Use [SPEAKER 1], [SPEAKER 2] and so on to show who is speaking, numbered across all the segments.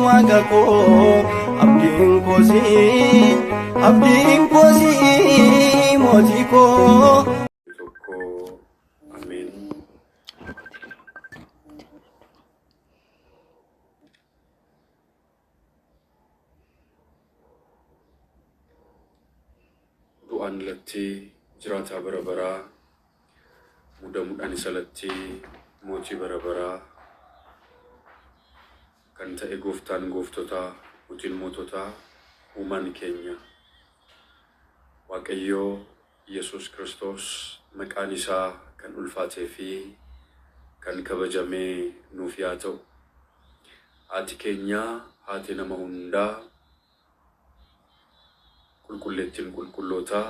[SPEAKER 1] wagako abdin kosi motiko
[SPEAKER 2] amin. Du'an latti jirata barabara mudah-mudahan isalatti moti barabara kan ta'e gooftaan gooftota utiin mootota uumaan keenya Waaqayyo Yesus Kristos maqaan isaa kan ulfaatee fi kan kabajamee nuuf yaa ta'u. Haati keenya haati nama hundaa qulqulleettiin qulqulloota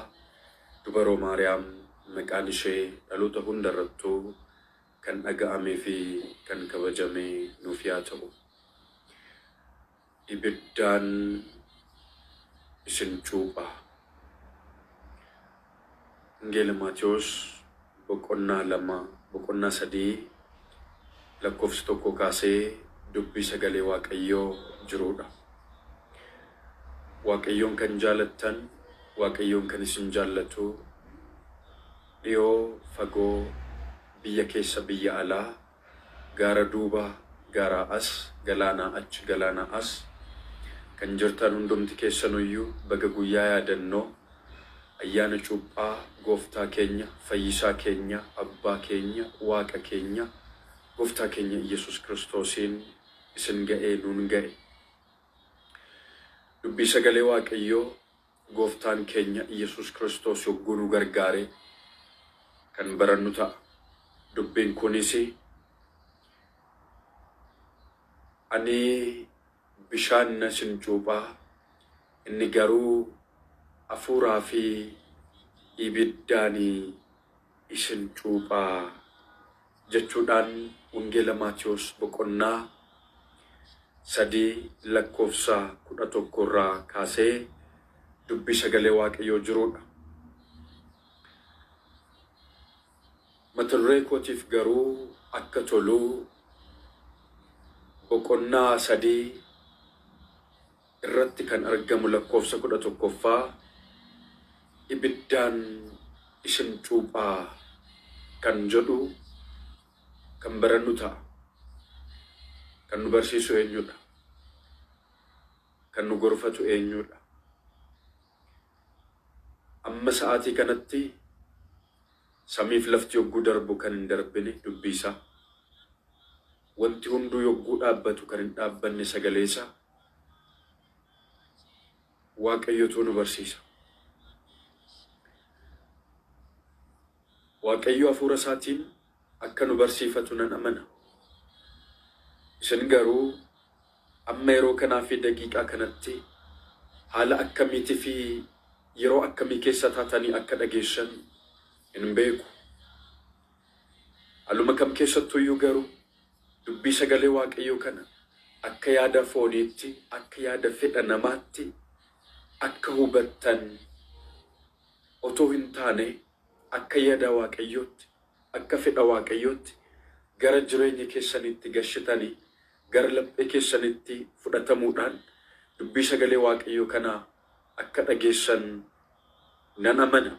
[SPEAKER 2] dubaroo Maariyaam maqaan ishee dhaloota hundarrattuu kan dhaga'amee fi kan kabajamee nuuf yaa ta'u. Ibiddaan isin cuuphaa. Ingeela Maatiyos boqonnaa 2 boqonnaa 3 lakkoofsa 1 kaasee dubbii sagalee Waaqayyoo jirudha. Waaqayyoon kan jaalattan, Waaqayyoon kan isin jaallatu, dhiyoo fagoo biyya keessa biyya alaa, gaara duuba gaara as, galaanaa achi galaanaa as kan jirtan hundumti keessanuyyuu baga guyyaa yaadannoo ayyaana cuuphaa gooftaa keenya, fayyisaa keenya, abbaa keenya, waaqa keenya, gooftaa keenya Yesus Kiristoosiin isin ga'ee nuun ga'e. Dubbii sagalee Waaqayyoo gooftaan keenya Yesus Kiristoos yogguu nu gargaare kan barannu ta'a. Dubbiin kunis ani bishaan na isin cuuphaa, inni garuu hafuuraa fi ibiddaanii isin cuuphaa jechuudhaan Wangeela Maatiyos boqonnaa 3 lakkoofsa 11 irraa kaasee dubbii sagalee Waaqayyoo jirudha. Mata duree kootiif garuu akka toluu boqonnaa 3 irratti kan argamu lakkoofsa 11ffaa ibiddaan isin cuuphaa kan jedhu kan barannu ta'a. Kan nu barsiisu eenyudha? Kan nu gorfatu eenyudha? Amma sa'aatii kanatti samiif lafti yogguu darbu kan hin darbine dubbii isaa, wanti hunduu yogguu dhaabbatu kan hin dhaabbanne sagalee isaa Waaqayyotu nu barsiisa. Waaqayyo hafuura isaatiin akka nu barsiifatu nan amana. Isin garuu amma yeroo kanaa fi daqiiqaa kanatti haala akkamiitii fi yeroo akkamii keessa taatanii akka dhageessan hin beeku. Haaluma kam keessattuyyuu garuu dubbii sagalee Waaqayyoo kana akka yaada fooniitti, akka yaada fedha namaatti akka hubattan otoo hin taane akka yaada Waaqayyootti, akka fedha Waaqayyootti gara jireenya keessanitti gashitanii gara laphee keessanitti fudhatamuudhaan dubbii sagalee Waaqayyoo kana akka dhageessan nan amana.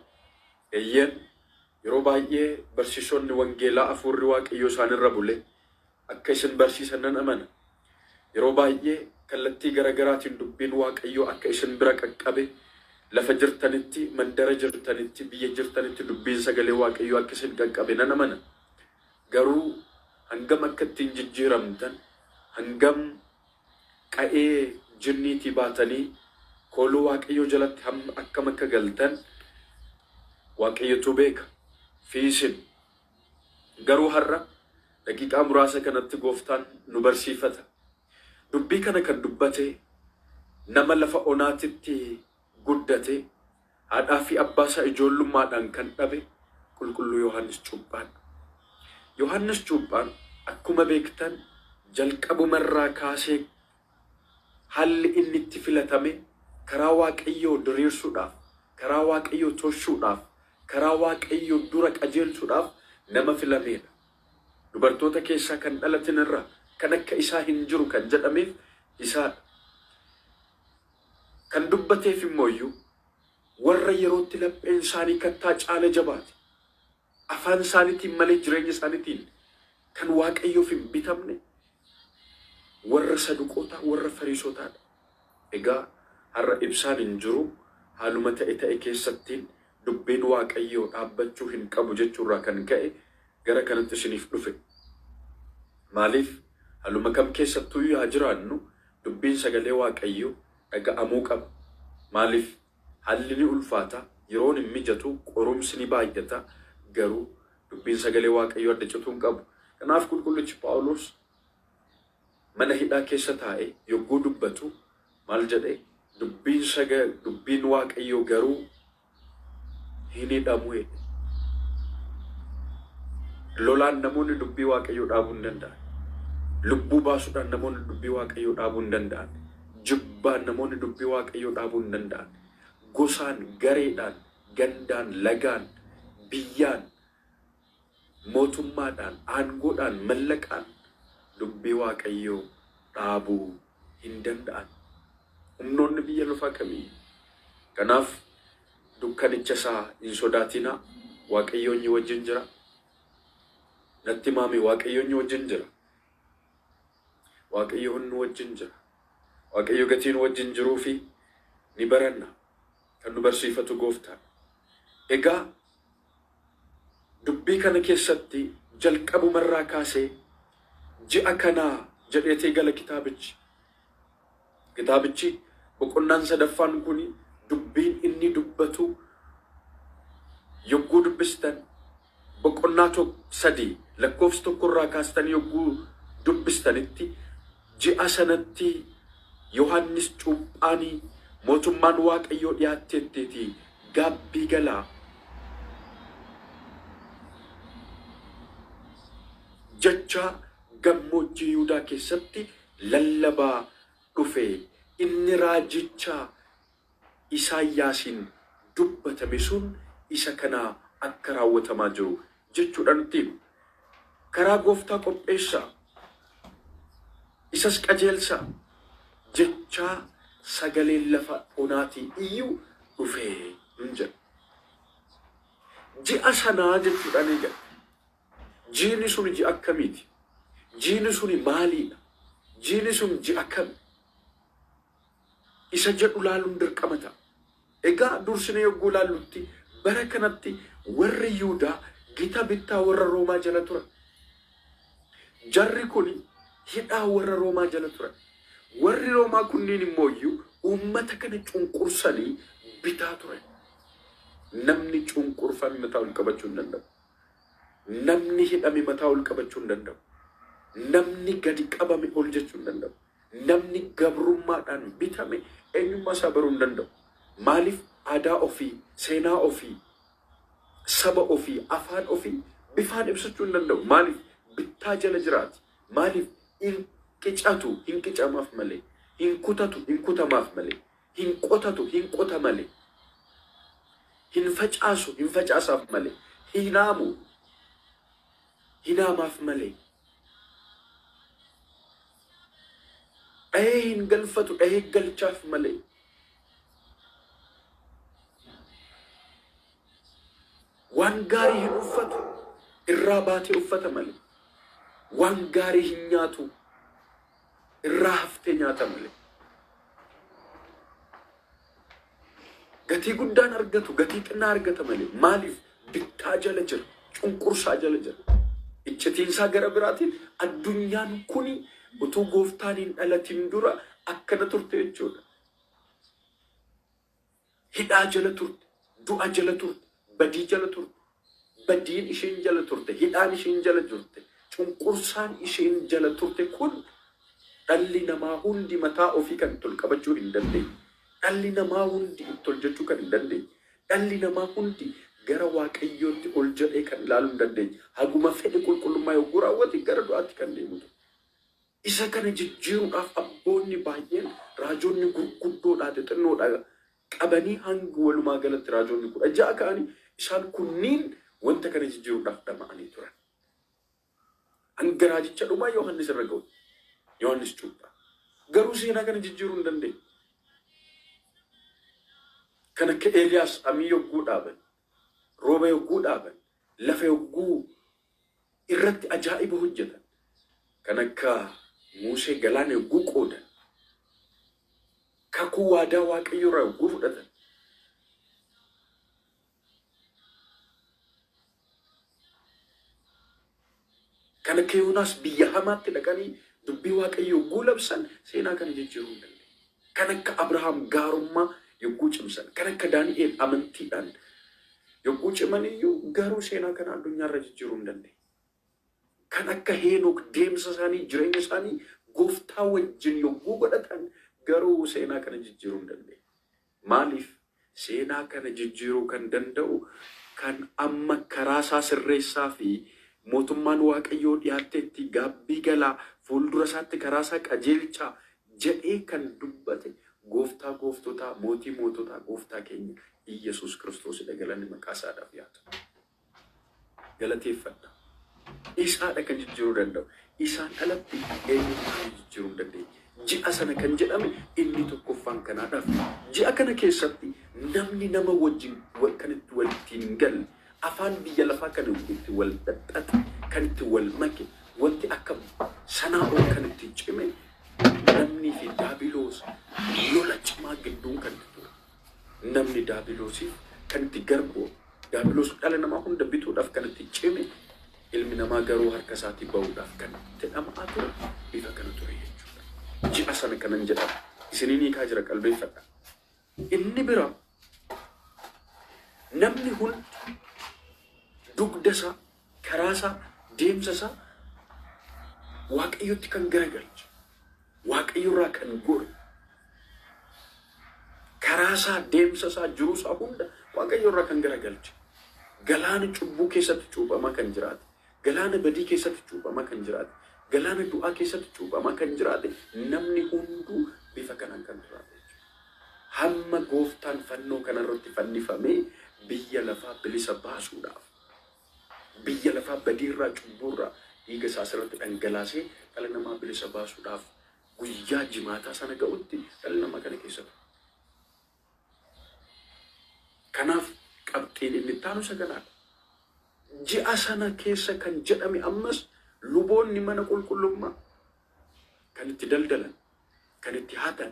[SPEAKER 2] Eeyyan yeroo baay'ee barsiisonni wangeelaa hafuurri Waaqayyoo isaanirra bule akka isin barsiisan nan amana. Yeroo baay'ee kallattii garaagaraatiin dubbiin Waaqayyoo akka isin bira qaqqabe lafa jirtanitti, mandara jirtanitti, biyya jirtanitti dubbiin sagalee Waaqayyoo akka isin qaqqabe nan amana. Garuu hangam akka ittiin jijjiiramtan, hangam qa'ee jinniitii baatanii kooluu Waaqayyoo jalatti akkam akka galtan Waaqayyotu beeka. Fi isin garuu har'a daqiiqaa muraasa kanatti gooftaan nu barsiifata. Dubbii kana kan dubbate nama lafa onaatitti guddate, haadhaa fi abbaa isaa ijoollummaadhaan kan dhabe qulqulluu Yohaannis Cuuphaadha. Yohaannis Cuuphaan akkuma beektan jalqabumarraa kaasee haalli inni itti filatame karaa Waaqayyoo diriirsuudhaaf, karaa Waaqayyoo tolchuudhaaf, karaa Waaqayyoo dura qajeelchuudhaaf nama filameedha. Dubartoota keessaa kan dhalatin irraa kan akka isaa hin jiru kan jedhameef isaa kan dubbateef immoo warra yerootti lapheen isaanii kattaa caala jabaate afaan isaaniitiin malee jireenya isaaniitiin kan waaqayyoof hin bitamne warra saduqootaa warra fariisotaadha. Egaa har'a ibsaan hin jiru haaluma ta'e keessattiin dubbiin waaqayyoo dhaabbachuu hin qabu jechuurraa kan ka'e gara kanatti isiniif dhufe. Maaliif haaluma kam keessattuu yaa jiraannu dubbiin sagalee waaqayyoo dhaga'amuu qaba. Maaliif haalli ni ulfaata, yeroon hin mijatu, qorumsi ni baay'ata, garuu dubbiin sagalee waaqayyoo adda cituu hin qabu. Kanaaf qulqullichi Phaawulos mana hidhaa keessa taa'e yogguu dubbatu maal jedhee dubbiin waaqayyoo garuu hin hidhamu jedhe. Lolaan namoonni dubbii waaqayyoo dhaabuu hin danda'an. Lubbuu baasuudhaan namoonni dubbii waaqayyoo dhaabuu hin danda'an. Jibbaan namoonni dubbii waaqayyoo dhaabuu hin danda'an. Gosaan, gareedhaan, gandaan, lagaan, biyyaan, mootummaadhaan, aangoodhaan, mallaqaan dubbii waaqayyoo dhaabuu hin danda'an. Humnoonni biyya lafaa kamii. Kanaaf dukkanicha isaa hin sodaatinaa. Waaqayyoon wajjin jira. Natti maami waaqayyoon wajjin jira. Waaqayyoon wajjin jira. Waaqayyo gatiin wajjin jiruu fi ni baranna. Kan nu barsiifatu Gooftaan. Egaa dubbii kana keessatti jalqabumarraa kaasee ji'a kanaa jedheetee gala kitaabichi. Kitaabichi boqonnaan sadaffaan kun dubbiin inni dubbatu yogguu dubbistan boqonnaa 3 lakkoofsa 1 kaastan yogguu dubbistanitti ji'a sanatti Yohaannis Cuuphaanii mootummaan waaqayyoo dhiyaatteetti gaabbii galaa jecha gammoojjii Yihuudaa keessatti lallabaa dhufe. Inni raajicha Isaayyaasiin dubbatame sun isa kanaa akka raawwatamaa jiru jechuudhaan ittiin karaa Gooftaa qopheessaa isas qajeelsaa jecha sagaleen lafa onaatii iyyuu dhufee hin jedhu. Ji'a sanaa jechuudhaan eegale. Jiini sun ji'a akkamiiti? Jiini sun maaliidha? Jiini sun ji'a kami? Isa jedhu laaluun dirqama ta'a. Egaa dursine yogguu laallutti bara kanatti warri Yihuudaa gita bittaa warra Roomaa jala turan. Jarri kun hidhaa warra Roomaa jala turan. Warri Roomaa kunniin immoo uummata kana cunqursanii bitaa turan. Namni cunqurfame mataa ol qabachuu hin danda'u. Namni hidhame mataa ol qabachuu hin danda'u. Namni gadi qabame ol jechuu hin danda'u. Namni gabrummaadhaan bitame eenyummaa isaa baruu hin danda'u. Maaliif aadaa ofii, seenaa ofii, saba ofii, afaan ofii bifaan ibsachuu hin danda'u. Maaliif bittaa jala jiraati. Maaliif hin qicatu hin qicamaaf malee, hin kutatu hin kutamaaf malee, hin qotatu hin qota malee, hin facaasu hin facaasaaf malee, hin haamu hin haamaaf malee. Dhahee hin galfatu dhahee galchaaf malee. Waan gaarii hin uffatu irraa baatee uffata malee. Waan gaarii hin nyaatu irraa haftee nyaata malee. Gatii guddaan argatu gatii xinnaa argata malee. Maaliif bittaa jala jira, cunqursaa jala jira. Iccitiinsaa gara biraatiin addunyaan kuni utuu Gooftaan hin dhalatin dura akkana turte jechuudha. Hidhaa jala turte, du'a jala turte, badii jala turte, badiin isheen jala turte, hidhaan isheen jala turte, cunqursaan isheen jala turte kun dhalli namaa hundi mataa ofii kan itti ol qabachuu hin dandeenye. Dhalli namaa hundi itti ol jechuu kan hin dandeenye. Dhalli namaa hundi gara Waaqayyootti ol jedhee kan ilaaluu hin dandeenye. Haguma fedhe qulqullummaa yogguu raawwate gara du'aatti kan deemutu. Isa kana jijjiiruudhaaf abboonni baay'een raajoonni gurguddoodhaa xixinnoodhaa qabanii hanga walumaa galatti raajoonni 16 ka'anii isaan kunniin wanta kana jijjiiruudhaaf dhama'anii turan. Hanga raajicha dhumaa Yohaannis irra ga'u. Yohaannis Cuuphaa. Garuu seenaa kana jijjiiruu hin dandeenye. Kan akka Eeliyaas amii yogguu dhaaban, rooba yogguu dhaaban, lafa yogguu irratti ajaa'iba hojjetan, kan akka Musee galaana yogguu qoodan, kakuu waadaa Waaqayyoo irraa yogguu fudhatan, kan akka Yoonaas biyya hamaatti dhaqanii dubbii Waaqayyoo yogguu labsan seenaa kana jijjiiruu hin dandeenye. Kan akka Abrahaam gaarummaa yogguu cimsan, kan akka Daani'eel amantiidhaan yogguu ciman iyyuu garuu seenaa kana addunyaarra jijjiiruu hin dandeenye. Kan akka Heenok deemsa isaanii jireenya isaanii Gooftaa wajjin yogguu godhatan garuu seenaa kana jijjiiruu hin dandeenye. Maaliif seenaa kana jijjiiruu kan danda'u kan amma karaa isaa sirreessaa fi mootummaan Waaqayyoo dhiyaatteetti gaabbii galaa fuuldura isaatti karaa isaa qajeelchaa jedhee kan dubbate Gooftaa gooftotaa mootii moototaa Gooftaa keenya Iyesuus Kiristoos galanni maqaa isaadhaaf yaatu. Galateeffadha. Isaadha kan jijjiiruu danda'u. Isaan alatti eenyutu jijjiiruu hin dandeenye. Ji'a sana kan jedhame inni tokkoffaan kanaadhaaf. Ji'a kana keessatti namni nama wajjin kan itti walitti hin galle, afaan biyya lafaa kan itti wal dadhate, kan itti wal make, wanti akka sanaa ol kan itti cime namni fi daabiloos lola cimaa gidduun kan itti ture. Namni daabiloosiif kan itti garboo, daabiloos dhala namaa hunda bituudhaaf kan itti cime, ilmi namaa garuu harka isaatii ba'uudhaaf kan itti dhamaa ture, bifa kana ture jechuudha. Ji'a sana kanan jedhama. Isiniin hiikaa jira qalbeeffadha. Inni bira namni hundi dugda isaa, karaa isaa, deemsa isaa Waaqayyotti kan garagalche, Waaqayyorraa kan gore, karaa isaa, deemsa isaa, jiruu isaa hunda Waaqayyorraa kan garagalche, galaana cubbuu keessatti cuuphamaa kan jiraate, galaana badii keessatti cuuphamaa kan jiraate, galaana du'aa keessatti cuuphamaa kan jiraate, namni hunduu bifa kanaan kan jiraate. Hamma Gooftaan fannoo kanarratti fannifamee biyya lafaa bilisa baasuudhaaf, biyya lafaa badiirraa cubbuurraa dhiiga isaa asirratti dhangalaasee dhala namaa bilisa baasuudhaaf guyyaa jimaataa sana ga'utti dhala namaa kana keessatti. Kanaaf qabxiin inni taanu sagalaadha. Ji'a sana keessa kan jedhame ammas luboonni mana qulqullummaa kan itti daldalan, kan itti hatan,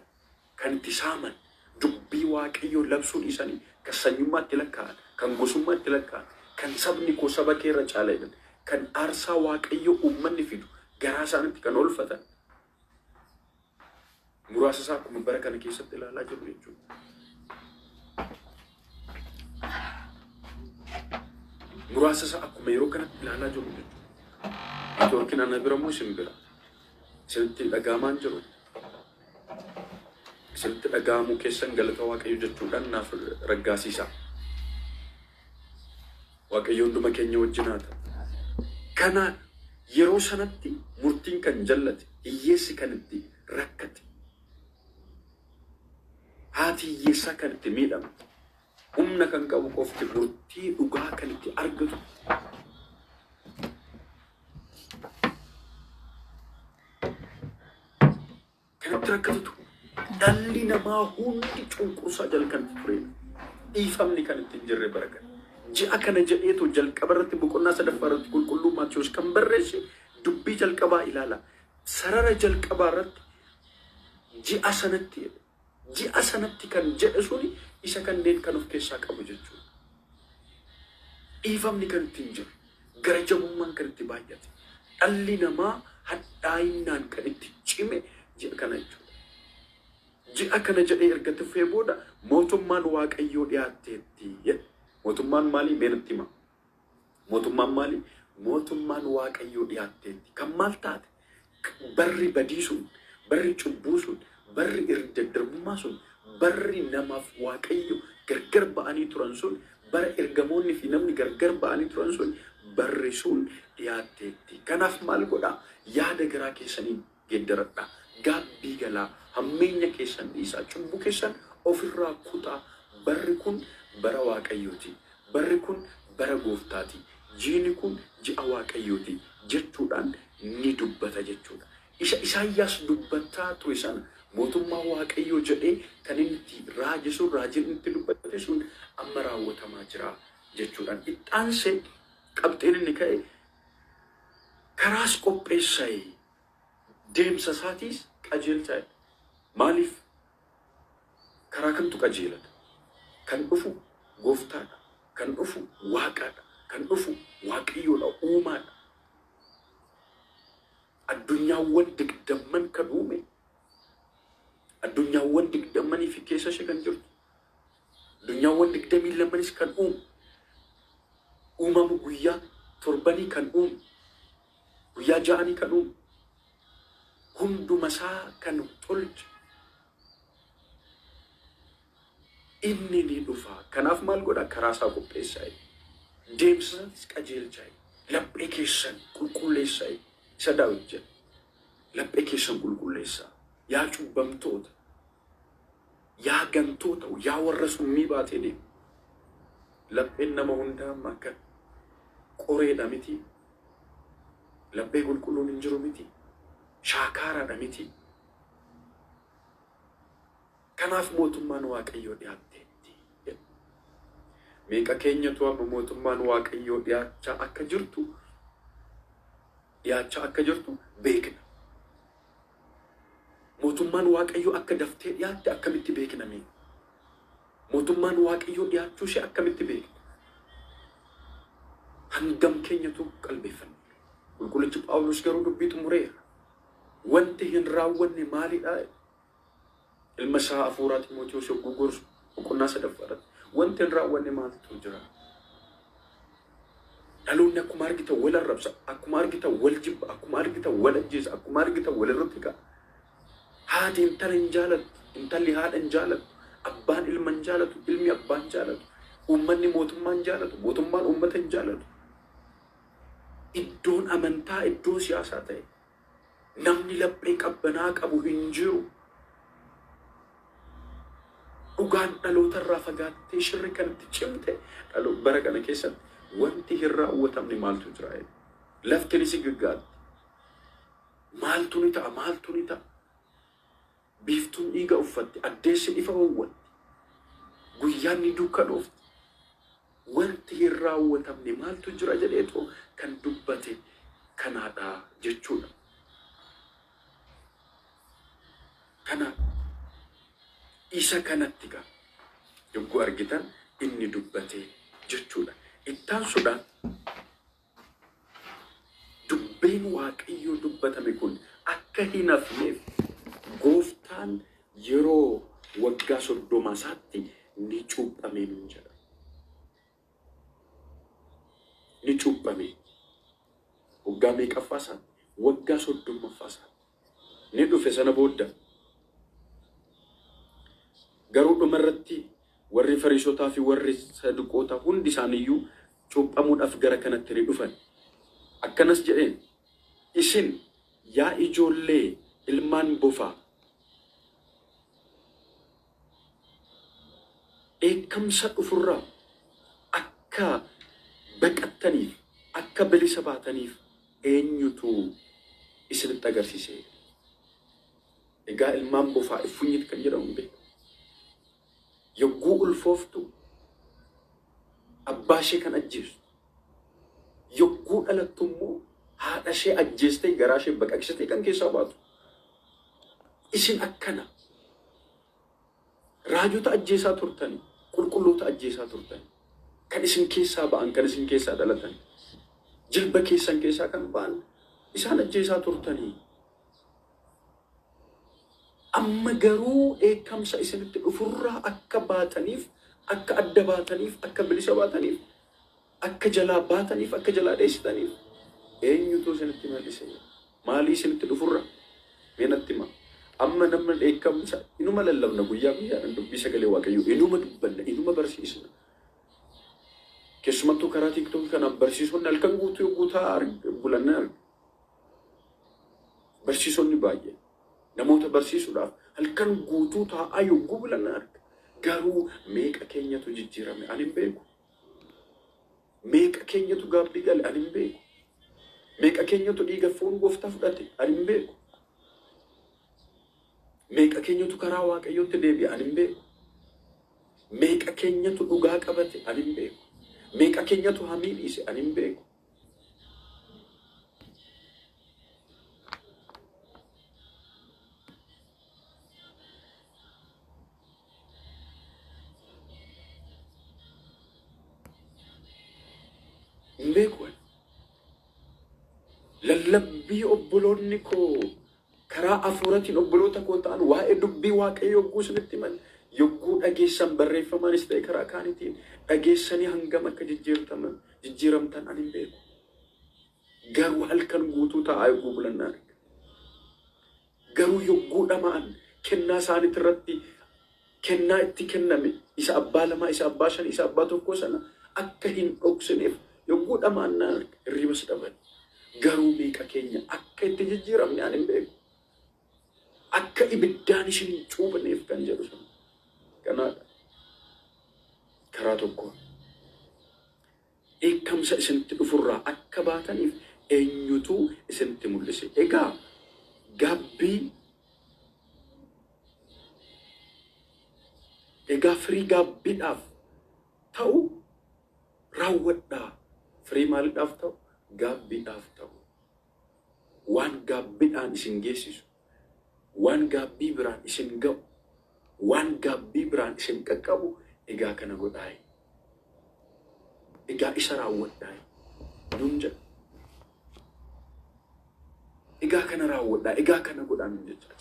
[SPEAKER 2] kan itti saaman, dubbii Waaqayyoo labsuu dhiisanii kan sanyummaatti lakkaa'an, kan gosummaatti lakkaa'an, kan sabni koo saba kee irra caala jedhan, kan aarsaa Waaqayyoo uummanni fidu garaa isaanitti kan oolfatan. Muraasa isaa akkuma bara kana keessatti ilaalaa jiru jechuudha. Muraasa isaa akkuma yeroo kanatti ilaalaa jiru jechuudha. Neetwoorkiin ana bira moo isin bira? Isinitti dhaga'amaan jiru. Isinitti dhaga'amuu keessan galata Waaqayyoo jechuudhaan naaf raggaasiisa. Waaqayyo hunduma keenya wajjin haa ta'u. Kana yeroo sanatti murtiin kan jallate, hiyyeessi kan itti rakkate, haati hiyyeessaa kan itti miidhamte, humna kan qabu qofti murtii dhugaa kan itti argatu. Kan itti rakkatutu dhalli namaa hundi cunqursaa jalqabatti ture. Dhiifamni kan itti hin jirre bara kana. Ji'a kana jedheetu jalqaba irratti boqonnaa sadaffaa irratti qulqulluu Maatiyos kan barreesse dubbii jalqabaa ilaala. Sarara jalqabaa irratti ji'a sanatti kan jedhe suni isa kanneen kan of keessaa qabu jechuudha. Dhiifamni kan itti hin jirre, gara jabummaan kan itti baay'ate, dhalli namaa hadhaa'inaan kan itti cime ji'a kana jechuudha. Ji'a kana jedhee erga tufee booda mootummaan Waaqayyoo dhiyaatteetti jedhe. Mootummaan maali? Meenatti hima. Mootummaan maali? Mootummaan Waaqayyoo dhiyaatteetti. Kan maal taate? Barri badii sun, barri cubbuu sun, barri daddarbummaa sun, barri namaaf Waaqayyo gargar ba'anii turan sun, bara ergamoonni fi namni gargar ba'anii turan sun, barri sun dhiyaatteetti. Kanaaf maal godhaa? Yaada garaa keessanii geeddaradhaa. Gaabbii galaa, hammeenya keessan dhiisaa, cubbuu keessan ofirraa kutaa. Barri kun bara Waaqayyooti. Barri kun bara Gooftaati. Jiini kun ji'a Waaqayyooti jechuudhaan ni dubbata jechuudha. Isaayyaas dubbataa ture sana mootummaa Waaqayyoo jedhee kan inni itti raaje sun raajin itti dubbate sun amma raawwatamaa jira jechuudhaan ittaansee qabxeen inni ka'e karaas qopheessa'e deemsa isaatiis qajeelchaa'e. Maaliif karaa kamtu qajeelata? Kan dhufu gooftaadha, kan dhufu waaqaadha, kan dhufu Waaqayyoodha, uumaadha. Addunyaawwan digdamman kan uume, addunyaawwan digdammanii fi keessa ishee kan jirtu, addunyaawwan 22 kan uume, uumamu guyyaa torbanii kan uume, guyyaa ja'anii kan uume, hunduma isaa kan tolche inni ni dhufa. Kanaaf maal godha? Karaa isaa qopheessa'e, deemsa isaatis qajeelcha'e, laphee keessan qulqulleessa'e. Isa Daawit jedhe, laphee keessan qulqulleessaa yaa cubbamtoota, yaa gantoota, yaa warra summii baatee deemu. Lapheen nama hundaa amma akka qoreedha miti, laphee qulqulluun hin jiru miti, shaakaaraadha miti. Kanaaf mootummaan Waaqayyoo dhiyaatteetti. Meeqa keenyatu amma mootummaan Waaqayyoo dhiyaachaa akka jirtu beekna. Mootummaan Waaqayyoo akka daftee dhiyaatte akkamitti beekna? Mootummaan Waaqayyoo dhiyaachuu ishee akkamitti beekna? Hangam keenyatu qalbeeffanne? Qulqullichi Phaawulos garuu dubbii xumureera. Wanti hin raawwanne maalidha? Ilma isaa Hafuuraa Xiimotewos yogguu gorsu boqonnaa 3 wanti hin raawwanne maaltu jira? Dhaloonni akkuma argitan wal arrabsa, akkuma argitan wal jibba, akkuma argitan wal ajjeesa, akkuma argitan wal irratti ka'a. Haati intala hin jaalatu, intalli haadha hin jaalatu, abbaan ilma hin jaalatu, ilmi abbaa hin jaalatu, uummanni mootummaa hin jaalatu, mootummaan uummata hin jaalatu. Iddoon amantaa iddoo siyaasaa ta'e, namni laphee qabbanaa qabu hin jiru. Dhugaan dhaloota irraa fagaattee shirri kan itti cimte bara kana keessatti wanti hin raawwatamne maaltu jira? Lafti ni sigiggaatti. Maaltu ni ta'a? Maaltu ni ta'a? Biiftuun dhiiga uffatte, addeessi ifa hawwatti, guyyaan ni dukkanoofti. Wanti hin raawwatamne maaltu jira jedheetoo kan dubbate kanaadha jechuudha. Kana isa kanatti gaa yogguu argitan inni dubbate jechuudha. Ittaansuudhaan dubbiin Waaqayyoo dubbatame kun akka hin hafneef gooftaan yeroo waggaa 30 isaatti ni cuuphame nun jedha. Ni cuuphame. Waggaa meeqaffaa isaatti? Waggaa 30ffaa isaatti. Ni dhufe sana booda. Garuu dhumarratti warri Fariisotaa fi warri Saduqootaa hundi isaaniiyyuu cuuphamuudhaaf gara kanatti ni dhufan. Akkanas jedheen, isin yaa ijoollee ilmaan bofaa, dheekkamsa dhufurraa akka baqattaniif, akka bilisa baataniif eenyutu isinitti agarsiise? Egaa ilmaan bofaa ifunyit kan jedhamu beeku. Yogguu ulfooftu abbaa ishee kan ajjeestu, yogguu dhalattu immoo haadha ishee ajjeestee garaa ishee baqaqsitee kan keessaa baatu. Isin akkana raajota ajjeesaa turtanii, qulqulloota ajjeesaa turtanii, kan isin keessaa ba'an, kan isin keessaa dhalatan, jilba keessan keessaa kan ba'an isaan ajjeesaa turtanii. Amma garuu dheekkamsa isinitti dhufurraa akka baataniif, akka adda baataniif, akka bilisa baataniif, akka jalaa baataniif, akka jalaa dheessitaniif eenyutu isinitti mal'ise? Maalii isinitti dhufurra? Meenatti hima. Amma namni dheekkamsa inuma lallabna guyyaa guyyaadhaan dubbii sagalee Waaqayyoo inuma dubbanna, inuma barsiisna. Keessumattuu karaa TikTokii kanaan barsiisonni halkan guutuu yogguu taa'aa bulanna arga. Barsiisonni baay'ee namoota barsiisuudhaaf halkan guutuu taa'aa yogguu bulanna arga. Garuu meeqa keenyatu jijjiirame ani hin beeku. Meeqa keenyatu gaabbii gale ani hin beeku. Meeqa keenyatu dhiiga foon gooftaa fudhate ani hin beeku. Meeqa keenyatu karaa waaqayyootti deebi'e ani hin beeku. Meeqa keenyatu dhugaa qabate ani hin beeku. Meeqa keenyatu hamii dhiise ani hin beeku. Hin beeku. Lallabbii obboloonni koo karaa afuuratiin obboloota koo ta'an waa'ee dubbii waaqayyoo yogguu isinitti himan yogguu dhageessan barreeffamanis ta'e karaa kaanitiin dhageessanii hangam akka jijjiiramtan ani hin beeku. Garuu halkan guutuu taa'aa yogguu bulannaa arga. Garuu yogguu dhama'an kennaa isaaniitti irratti kennaa itti kenname isa abbaa lamaa isa abbaa shan isa abbaa tokkoo sana akka hin dhoksineef yogguu dhama'an naan arga hirribas dhaban. Garuu meeqa keenya akka itti jijjiiramne ani hin beeku. Akka ibiddaan isin hin cuubneef kan jedhu sun kanaadha. Karaa tokkoon dheekkamsa isinitti dhufurraa akka baataniif eenyutu isinitti mul'ise. Egaa firii gaabbiidhaaf ta'u raawwadhaa. Firii maaliidhaaf ta'u? Gaabbiidhaaf ta'u. Waan gaabbiidhaan isin geessisu. Waan gaabbii biraan isin ga'u, waan gaabbii biraan isin qaqqabu, egaa kana godhaa. Egaa isa raawwadhaa. Nuun jedha. Egaa kana raawwadhaa, egaa kana godhaa nuun jecha.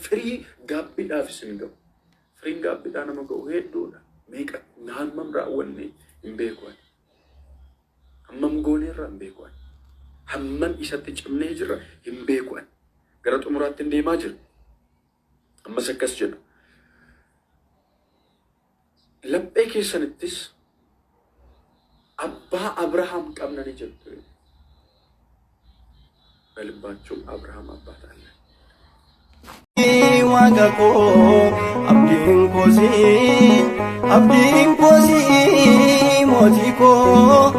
[SPEAKER 2] Firii gaabbiidhaaf isin ga'u. Firiin gaabbiidhaa nama ga'u hedduudha. Meeqa hammam raawwanne hin beeku. Hammam gooneerra hin beeku. Hammam isatti cimnee jirra hin beeku. Gara xumuraatti hin deemaa jira. Ammas akkas jedha. Laphee keessanittis abbaa Abrahaam qabna ni jettu. Balbaachuu Abrahaam abbaa taala.
[SPEAKER 1] Waaqa koo abdiin koosi mootii koo.